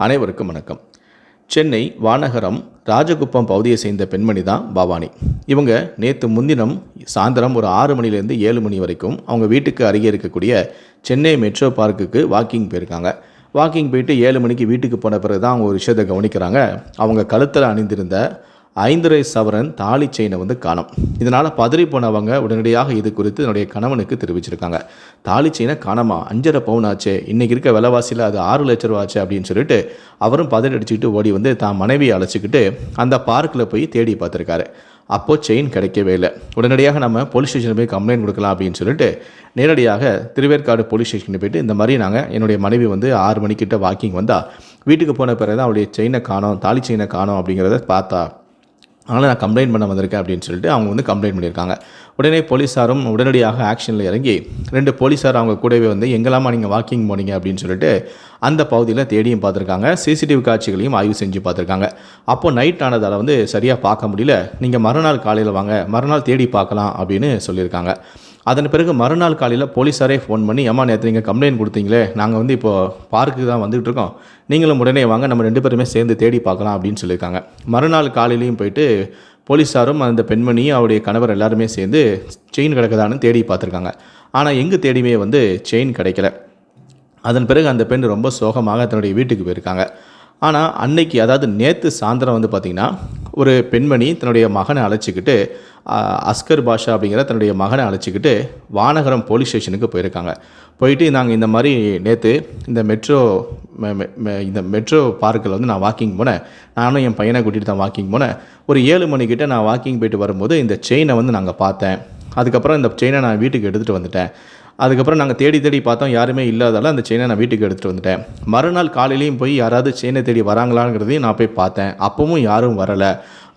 அனைவருக்கும் வணக்கம். சென்னை வானகரம் ராஜகுப்பம் பகுதியை சேர்ந்த பெண்மணி தான் பவானி. இவங்க நேற்று முன்தினம் சாயந்தரம் ஒரு 6 மணிலேருந்து 7 மணி வரைக்கும் அவங்க வீட்டுக்கு அருகே இருக்கக்கூடிய சென்னை மெட்ரோ பார்க்குக்கு வாக்கிங் போயிருக்காங்க. வாக்கிங் போயிட்டு 7 மணிக்கு வீட்டுக்கு போன பிறகு தான் அவங்க ஒரு விஷயத்தை கவனிக்கிறாங்க. அவங்க கழுத்தில் அணிந்திருந்த 5.5 சவரன் தாலி செயினை காணோம். இதனால் பதறி போனவங்க உடனடியாக இது குறித்து என்னுடைய கணவனுக்கு தெரிவிச்சிருக்காங்க. தாலி செயினை காணாமா, 5.5 பவுன் ஆச்சு, இன்றைக்கி இருக்க விலைவாசியில் அது 6 லட்ச ரூபா ஆச்சு அப்படின்னு சொல்லிட்டு அவரும் பதறி அடிச்சுக்கிட்டு ஓடி தான் மனைவியை அழைச்சிக்கிட்டு அந்த பார்க்கில் போய் தேடி பார்த்துருக்காரு. அப்போது செயின் கிடைக்கவே இல்லை. உடனடியாக நம்ம போலீஸ் ஸ்டேஷனில் போய் கம்ப்ளைண்ட் கொடுக்கலாம் அப்படின்னு சொல்லிட்டு நேரடியாக திருவேற்காடு போலீஸ் ஸ்டேஷனுக்கு போய்ட்டு இந்த மாதிரி என்னுடைய மனைவி 6 மணிக்கிட்ட வாக்கிங் வந்தால் வீட்டுக்கு போன பிறகு தான் அவருடைய செயினை காணோம், தாலி செயினை காணோம் அப்படிங்கிறத பார்த்தா, அதனால் நான் கம்ப்ளைண்ட் பண்ண வந்திருக்கேன் அப்படின்னு சொல்லிட்டு அவங்க கம்ப்ளைண்ட் பண்ணியிருக்காங்க. உடனே போலீஸாரும் உடனடியாக ஆக்ஷனில் இறங்கி 2 போலீஸார் அவங்க கூடவே எங்கெல்லாமா நீங்கள் வாக்கிங் போனீங்க அப்படின்னு சொல்லிட்டு அந்த பகுதியில் தேடியும் பார்த்துருக்காங்க. சிசிடிவி காட்சிகளையும் ஆய்வு செஞ்சு பார்த்துருக்காங்க. அப்போது நைட் ஆனதால் சரியாக பார்க்க முடியல, நீங்கள் மறுநாள் காலையில் வாங்க, மறுநாள் தேடி பார்க்கலாம் அப்படின்னு சொல்லியிருக்காங்க. அதன் பிறகு மறுநாள் காலையில் போலீஸாரே ஃபோன் பண்ணி, அம்மா நேற்று நீங்கள் கம்ப்ளைண்ட் கொடுத்தீங்களே, நாங்கள் இப்போது பார்க்குக்கு தான் வந்துகிட்டு இருக்கோம், நீங்களும் உடனே வாங்க, நம்ம 2 பேருமே சேர்ந்து தேடி பார்க்கலாம் அப்படின்னு சொல்லியிருக்காங்க. மறுநாள் காலையிலையும் போயிட்டு போலீஸாரும் அந்த பெண்மணியும் அவருடைய கணவர் எல்லாருமே சேர்ந்து செயின் கிடக்குதான்னு தேடி பார்த்துருக்காங்க. ஆனால் எங்கே தேடியுமே செயின் கிடைக்கல. அதன் பிறகு அந்த பெண் ரொம்ப சோகமாக தன்னுடைய வீட்டுக்கு போயிருக்காங்க. ஆனால் அன்னைக்கு, அதாவது நேற்று சாயந்தரம் பார்த்திங்கன்னா ஒரு பெண்மணி தன்னுடைய மகனை அழைச்சிக்கிட்டு, அஸ்கர் பாஷா அப்படிங்கிற தன்னுடைய மகனை அழைச்சிக்கிட்டு வானகரம் போலீஸ் ஸ்டேஷனுக்கு போயிருக்காங்க. போயிட்டு நாங்கள் இந்த மாதிரி நேற்று இந்த மெட்ரோ பார்க்கில் நான் வாக்கிங் போனேன், நானும் என் பையனை கூட்டிகிட்டு தான் வாக்கிங் போனேன். ஒரு 7 மணிக்கிட்ட நான் வாக்கிங் போயிட்டு வரும்போது இந்த செயினை நாங்கள் பார்த்தேன். அதுக்கப்புறம் இந்த செயினை நான் வீட்டுக்கு எடுத்துகிட்டு வந்துட்டேன். அதுக்கப்புறம் நாங்கள் தேடி பார்த்தோம், யாருமே இல்லாதால அந்த செயினை நான் வீட்டுக்கு எடுத்துகிட்டு வந்துட்டேன். மறுநாள் காலையிலையும் போய் யாராவது செயினை தேடி வராங்களாங்கிறதையும் நான் போய் பார்த்தேன். அப்பவும் யாரும் வரலை.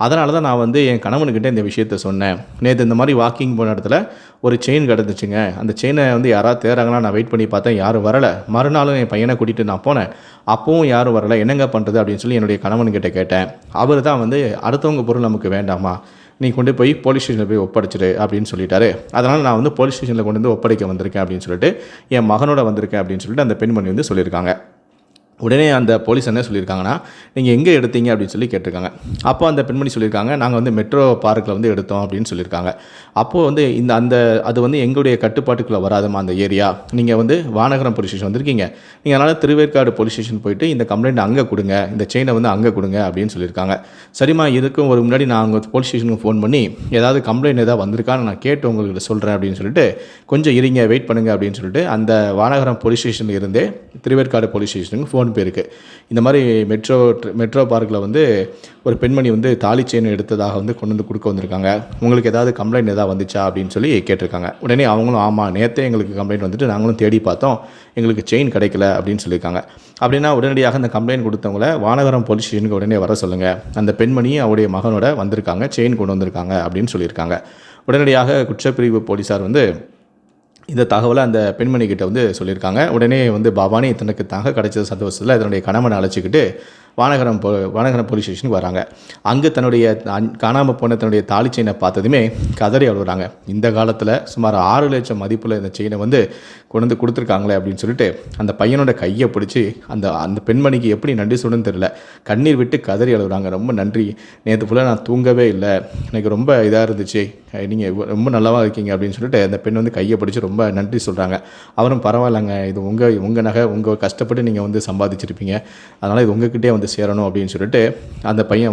அதனால தான் நான் என் கணவனுக்கிட்ட இந்த விஷயத்த சொன்னேன். நேற்று இந்த மாதிரி வாக்கிங் போன இடத்துல ஒரு செயின் கிடந்துச்சுங்க, அந்த செயினை யாராவது தேடுறாங்களா, நான் வெயிட் பண்ணி பார்த்தேன், யாரும் வரலை. மறுநாளும் என் பையனை கூட்டிகிட்டு நான் போனேன், அப்பவும் யாரும் வரலை, என்னங்க பண்ணுறது அப்படின்னு சொல்லி என்னுடைய கணவன்கிட்ட கேட்டேன். அவர் தான் அடுத்தவங்க பொருள் நமக்கு வேண்டாமா, நீ கொண்டு போய் போலீஸ் ஸ்டேஷனில் போய் ஒப்படைச்சிடு அப்படின்னு சொல்லிட்டாரு. அதனால் நான் போலீஸ் ஸ்டேஷனில் கொண்டு ஒப்படைக்க வந்திருக்கேன் அப்படின்னு சொல்லிட்டு, என் மகனோட வந்திருக்கேன் அப்படின்னு சொல்லிட்டு அந்த பெண்மணி சொல்லியிருக்காங்க. உடனே அந்த போலீஸ் என்ன சொல்லியிருக்காங்கன்னா, நீங்கள் எங்கே எடுத்தீங்க அப்படின்னு சொல்லி கேட்டிருக்காங்க. அப்போ அந்த பெண்மணி சொல்லியிருக்காங்க, நாங்கள் மெட்ரோ பார்க்கில் எடுத்தோம் அப்படின்னு சொல்லியிருக்காங்க. அப்போது அது எங்களுடைய கட்டுப்பாட்டுக்குள்ளே வராதுமா அந்த ஏரியா, நீங்கள் வானகரம் போலீஸ் ஸ்டேஷன் வந்திருக்கீங்க, நீங்கள் அதனால் திருவேற்காடு போலீஸ் ஸ்டேஷன் போயிட்டு இந்த கம்ப்ளைண்ட் அங்கே கொடுங்க, இந்த செயினை அங்கே கொடுங்க அப்படின்னு சொல்லியிருக்காங்க. சரிம்மா, இதுக்கும் ஒரு முன்னாடி நான் அவங்க போலீஸ் ஸ்டேஷனுக்கு ஃபோன் பண்ணி ஏதாவது கம்ப்ளைண்ட் ஏதாவது வந்திருக்கான்னு நான் கேட்டு உங்களுக்கு சொல்கிறேன் அப்படின்னு சொல்லிட்டு, கொஞ்சம் இருங்க, வெயிட் பண்ணுங்கள் அப்படின்னு சொல்லிட்டு அந்த வானகரம் போலீஸ் ஸ்டேஷனில் இருந்தே திருவேற்காடு போலீஸ் ஸ்டேஷனுக்கு ஃபோன் போயிருக்கு. இந்த மாதிரி மெட்ரோ பார்க்கில் ஒரு பெண்மணி தாலி செயின் எடுத்ததாக கொண்டு கொடுக்க வந்திருக்காங்க, உங்களுக்கு ஏதாவது கம்ப்ளைண்ட் ஏதாவது வந்துச்சா அப்படின்னு சொல்லி கேட்டிருக்காங்க. உடனே அவங்களும் ஆமாம், நேற்றே எங்களுக்கு கம்ப்ளைண்ட் நாங்களும் தேடி பார்த்தோம், எங்களுக்கு செயின் கிடைக்கல அப்படின்னு சொல்லியிருக்காங்க. அப்படின்னா உடனடியாக அந்த கம்ப்ளைண்ட் கொடுத்தவங்கள வானகரம் போலீஸ் ஸ்டேஷனுக்கு உடனே வர சொல்லுங்கள், அந்த பெண்மணியும் அவருடைய மகனோட வந்திருக்காங்க, செயின் கொண்டு வந்திருக்காங்க அப்படின்னு சொல்லியிருக்காங்க. உடனடியாக குற்றப்பிரிவு போலீஸார் இந்த தகவலை அந்த பெண்மணிக்கிட்ட சொல்லியிருக்காங்க. உடனே பவானி தனக்கு கிடைச்ச சந்தோஷத்தில் இதனுடைய கணவனை அழைச்சிக்கிட்டு வானகரம் போலீஸ் ஸ்டேஷனுக்கு வராங்க. அங்கே தன்னுடைய காணாமல் போன தன்னுடைய தாலி செயினை பார்த்ததுமே கதறி அழுகுறாங்க. இந்த காலத்தில் சுமார் 6 லட்சம் மதிப்பில் இந்த செயினை கொண்டு கொடுத்துருக்காங்களே அப்படின்னு சொல்லிட்டு அந்த பையனோட கையை பிடிச்சி அந்த பெண்மணிக்கு எப்படி நன்றி சொல்லணும்னு தெரியல, கண்ணீர் விட்டு கதறி அழுகுறாங்க. ரொம்ப நன்றி, நேற்று ஃபுல்லாக நான் தூங்கவே இல்லை, எனக்கு ரொம்ப இதாக இருந்துச்சு, நீங்கள் ரொம்ப நல்லாவாக இருக்கீங்க அப்படின்னு சொல்லிட்டு அந்த பெண் கையை பிடிச்சி ரொம்ப நன்றி சொல்கிறாங்க. அவரும் பரவாயில்லைங்க, இது உங்கள் நகை, உங்கள் கஷ்டப்பட்டு நீங்கள் சம்பாதிச்சிருப்பீங்க, அதனால் இது உங்ககிட்டே சேரணும் அப்படின்னு சொல்லிட்டு அந்த பையன்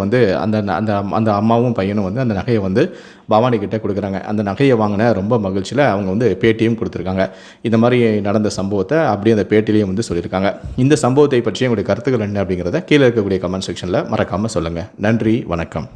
அந்த அம்மாவும் பையனும் அந்த நகையை பவானி கிட்டே கொடுக்குறாங்க. அந்த நகையை வாங்கின ரொம்ப மகிழ்ச்சியில் அவங்க பேட்டியும் கொடுத்துருக்காங்க. இந்த மாதிரி நடந்த சம்பவத்தை அப்படியே அந்த பேட்டிலையும் சொல்லியிருக்காங்க. இந்த சம்பவத்தை பற்றி உங்களுடைய கருத்துக்கள் என்ன அப்படிங்கிறத கீழே இருக்கக்கூடிய கமெண்ட் செக்ஷனில் மறக்காமல் சொல்லுங்கள். நன்றி, வணக்கம்.